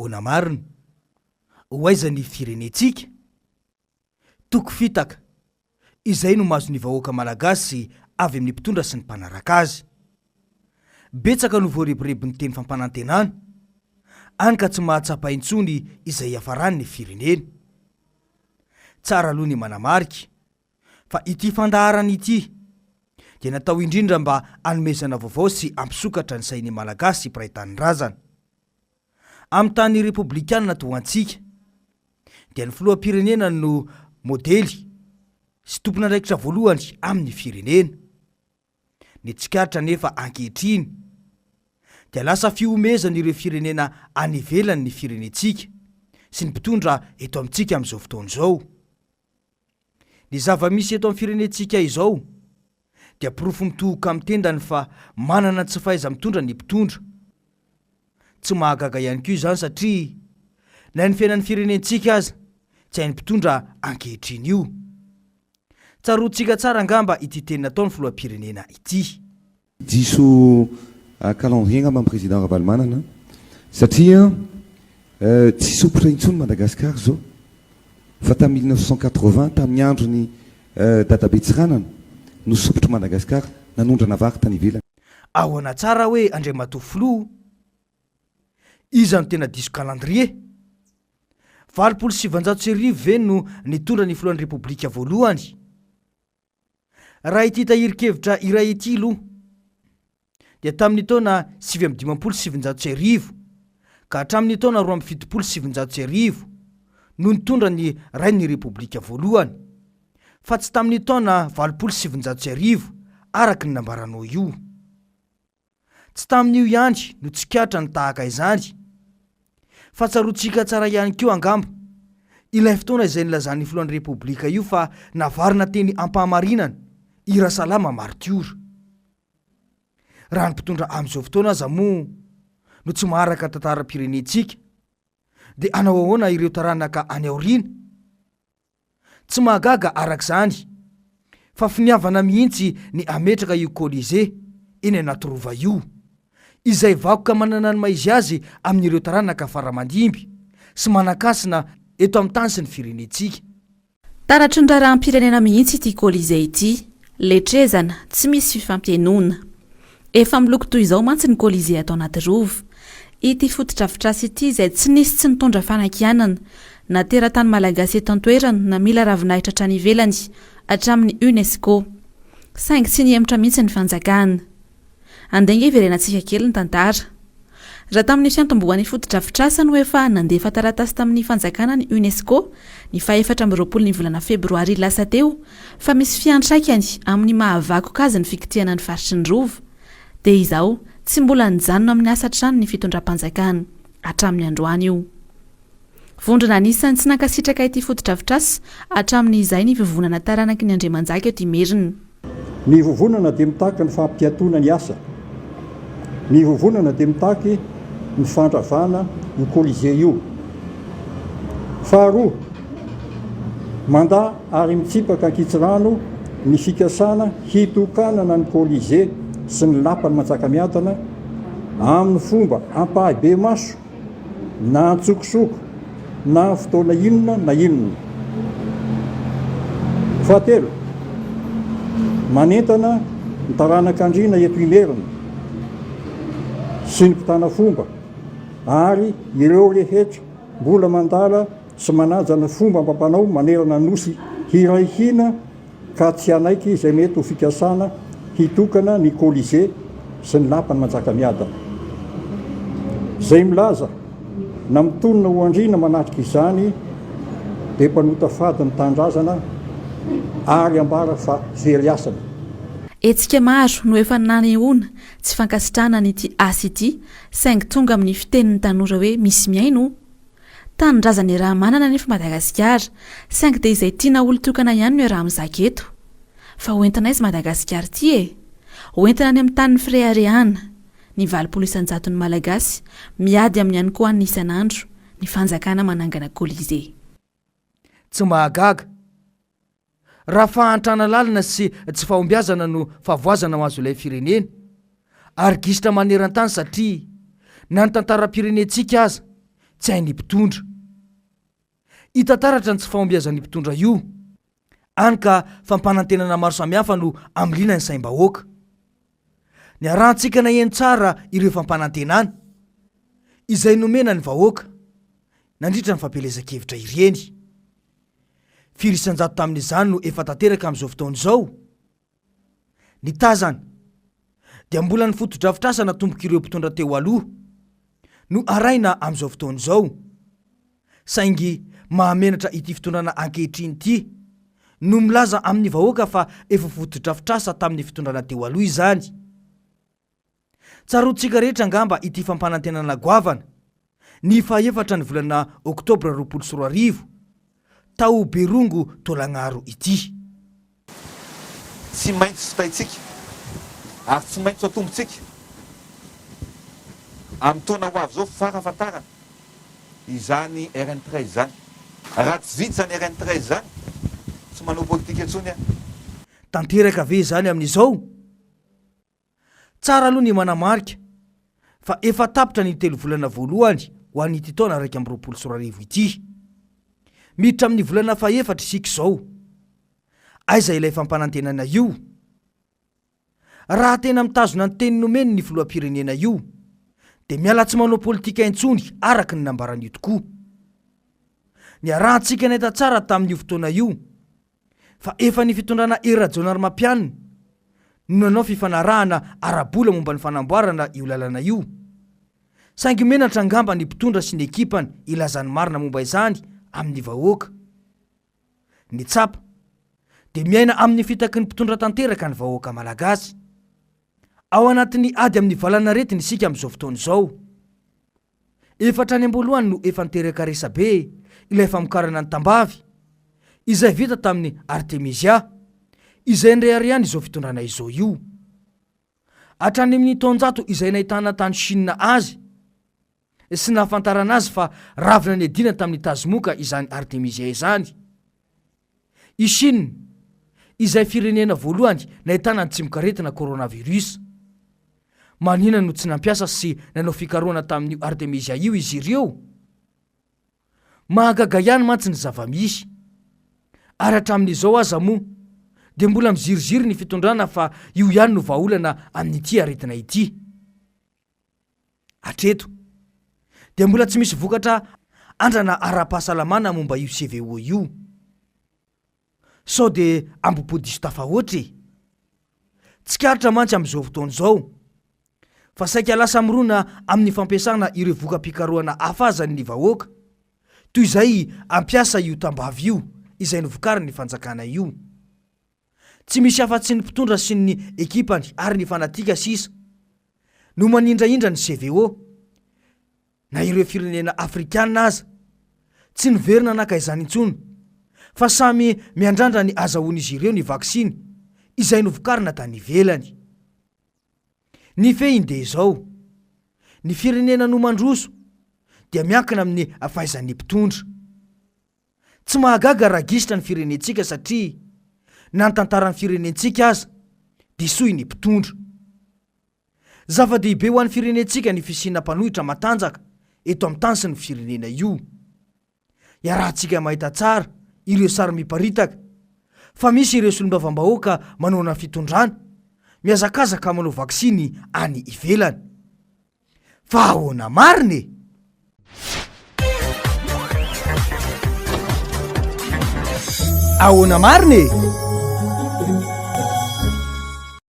Ahoana Marina, Aiza ny Firenentsika, toko fitaka, izay no mahazo ny vahoaka malagasy avy amin'ny mpitondra sy ny mpanaraka azy. Betsaka no voareborebo ny teny fampanantenana, any ka tsy mahatsapa intsony izay hafarany ny firenena. Tsara aloha ny manamarika, fa ity fandaharana ity dia natao indrindra mba hanomezana vaovao sy ampisokatra ny sain'ny malagasy mpiray tanindrazana. Amin'ny tany republikanina toantsika dia ny filoham-pirenena no modely sy tompon'andraikitra voalohany amin'ny firenena. Ny tsikaritra nefa ankehitriny dia lasa fiomezana ireo firenena any ivelany ny Firenentsika sy ny mpitondra eto amintsika amin'izao fotoana izao. Ny zava-misy eto amin'ny Firenentsika izao dia pirofo mitohoka amin'ny tendany fa manana tsy fahaiza mitondra ny mpitondra. Tsy mahagaga ihany koa izany satria na ny fiainan'ny Firenentsika aza tsy hainy mpitondra ankehitriny io. Tsaroantsika tsara angamba ity teny nataon'ny filoham-pirenena ity. Diso calendrier ngamba amin'ny président Ravalomanana satria tsy sopotra intsony Madagasikara zao fa tamin'ny 1980 tamin'ny androny dadabe Tsiranana no sopotra Madagasikara nanondrana vary tany ivelany. Ahoana tsara hoe andray matofilo iza no tena diso calendrier. 790 ve no nitondra ny filohan'ny repoblika voalohany. Raha ity tahirikevitra iray ity aloha dia tamin'ny taona 750 ka hatramin'ny taona 270 no nitondra ny rain'ny repoblika voalohany, fa tsy tamin'ny taona 770 araka ny nambaranao io. Tsy tamin'io ihany no tsikatra ny tahaka izany, fa tsaroantsika tsara ihany koa angamba ilay fotoana izay nilazan'ny filohan'ny repoblika io fa navarina teny ampahamarinana Irasalama martiora. Raha ny mpitondra amin'izao fotoana aza moa no tsy maharaka tantaram-pirenentsika dia anao ahoana ireo taranaka any aoriana? Tsy mahagaga arak'izany fa finiavana mihitsy ny ametraka io Colisée eny anaty rova io, izay vakoka manana ny maizy azy amin'ireo taranaka faramandimby sy manakasina eto amin'ny tany sy ny Firenentsika. Taratry ny raharaham-pirenena mihitsy ity Colisée ity, letrezana tsy misy fifampienoana. Efa miloko toy izao mantsy ny Colisée atao anaty rova. Ity fotodrafitrasa ity izay tsy nisy tsy nitondra fanakianana na teratany malagasy eto an-toerana na mila ravinahitra hatrany ivelany hatramin'ny UNESCO. Saingy tsy niemitra mihitsy ny fanjakana. Andenga iverenantsika kely ny tantara. Raha tamin'ny fiantombohan'ny fotodrafitrasa no efa nandefa taratasy tamin'ny fanjakana ny UNESCO ny 24 volana febroary lasa teo fa misy fiantraikany amin'ny mahavakoka azy ny fikitiana ny faritry ny rova. Dia izao tsy mbola nijanona amin'ny asa trano ny fitondram-panjakana hatramin'ny androany io. Vondrona anisan'ny tsy nankasitraka ity fotodrafitrasa hatramin'ny izay ny vovonana taranaky ny Andriamanjaka eto Imerina. Ny vovonana dia mitaky ny fampiatoana ny asa. Ny vovonana dia mitaky ny fandravana ny Colisée io. Faharoa, manda ary mitsipaka ankitsirano ny fikasana hitokanana ny Colisée sy ny lapany manjakamiadana amin'ny fomba ampahabe maso na antsokosoko na fotoana inona na inona. Fahatelo, manentana ny taranak'andriana eto Imerina sy ny mpitana fomba ary ireo rehetra mbola mandala sy manaja ny fomba amampanao manerana nosy hirahihina ka tsy anaiky izay mety ho fikasana hitokana ny Colisée sy ny lapany manjakamiadana. Zay milaza na mitonona ho andrina manatrika izany dia mpanota fady ny tandrazana ary ambara fa very asana. Etsika maro no efa nanehoana tsy fankasitrana n'ity asa ity saingy tonga amin'ny fitenin'ny tanora hoe misy miaino. Tanindrazana raha manana nefa Madagasikara saingy dia izay tiana olon-tokana ihany no raha mizaka eto. Fa hoentina izy Madagasikara ity e. Hoentina any amin'ny tanin'ny Firenena, ny 700 ny malagasy miady amin'ny ihany koa ny isan'andro ny fanjakana manangana Colisée. Tsy mahagaga. Raha fahantrana lalina sy tsy fahombiazana no fahavoazana mahazo ilay firenena ary gisitra maneran-tany satria na ny tantaram-pirenentsika aza tsy hainy mpitondra. Hitantaratra ny tsy fahombiazan'ny mpitondra io, any ka fampanantenana maro samihafa no amlina ny saim-bahoaka. Ny arantsika na eny tsara ireo fampanantenana izay nomena ny vahoaka nandritra ny fampelezan-kevitra ireny. Firisan-jato tamin'izany no efa tanteraka amin'izao fotoana izao. Ny tazana dia mbola ny foto-drafitrasa natomboka ireo mpitondra teo aloha no araina amin'izao fotoana izao, saingy mahamenatra ity fitondrana ankehitriny ity no milaza amin'ny vahoaka fa efa foto-drafitrasa tamin'ny fitondrana teo aloha izany. Tsarotsika rehetra angamba ity fampanantenana goavana ny faefatra ny volana Oktobra 2024 tao Berongo Tolagnaro ity. Tsy maintsy sotaitsika ary tsy maintsy atombotsika amin'ny taona ho avy zao farafatarana izany RN13 zany. Raha tsy vita zany RN13 zany tsy manao politika intsony. Tanteraka ve zany amin'izao? Tsara aloha ny manamarika fa efa tapitra ny 3 volana voalohany ho an'ity taona 2024 ity. Miditra amin'ny volana faefatra isika izao. Aiza ilay fampanantenana io? Raha tena mitazona ny teny nomeny ny filoham-pirenena io, dia miala tsy manao politika intsony araka ny nambaran'io tokoa. Ny arantsika nahita tsara tamin'io fotoana io fa efa ny fitondrana era-jaonary mampianina no nanao fifanarahana arabola momba ny fanamboarana io lalana io. Saingy menatra angamba ny mpitondra sy ny ekipany ilazany marina momba izany amin'ny vahoaka. Ny tsapa dia miaina amin'ny fitaky ny mpitondra tanteraka ny vahoaka malagasy. Ao anatin'ny ady amin'ny valana retiny isika amin'izao fotoana izao. Efatra any am-boalohany no efa niteraka resabe ilay famokarana ny tambavy izay vita tamin'ny Artemisia izay nirehariany izao fitondrana izao io. Hatrany amin'ny taonjato izay nahitana tany Chine azy sy nahafantarana azy fa ravina ny adina tamin'ny tazimoka izany Artemisia izany. I Chine izay firenena voalohany nahitana ny tsimokaretina coronavirus. Manina no tsy nampiasa sy nanao fikaroana tamin'io Artemisia io izy ireo? Mahagaga ihany mantsy ny zava-misy. Ary hatramin'izao aza moa dia mbola miziriziry ny fitondrana fa io ihany no vahaolana amin'ity aretina ity. Hatreto dia mbola tsy misy vokatra andrana ara-pahasalamana momba io CVO io. Sao dia ambopodiso tafahoatry. Tsikaritra mantsy amin'izao fotoana izao fa saika lasa mirona amin'ny fampiasana ireo voka-pikaroana hafazany ny vahoaka toy izay ampiasa io tambavy io izay novokariny ny fanjakana io. Tsy misy afa-tsy ny mpitondra sy ny ekipany ary ny fanatika sisa no manindraindra ny CVO na ireo firenena afrikanina aza tsy niverina nakaizany intsony fa samy miandrandra ny azahoan'izy ireo ny vaksiny izay novokarina tany ivelany. Ny fehindeha izao, ny firenena no mandroso dia miankina amin'ny fahaizan'ny mpitondra. Tsy mahagaga raha gisitra ny firenentsika satria na ny tantaran'ny firenentsika aza dia soy ny mpitondra. Zava-dehibe ho an'ny firenentsika ny fisiana mpanohitra matanjaka eto amin'ny tany sy ny firenena io. Iarahantsika mahita tsara ireo sary miparitaka fa misy ireo solombavam-bahoaka manao na fitondrana miazakazaka manao vaksiny any ivelany. Fa ahoana marina? Ahoana marina?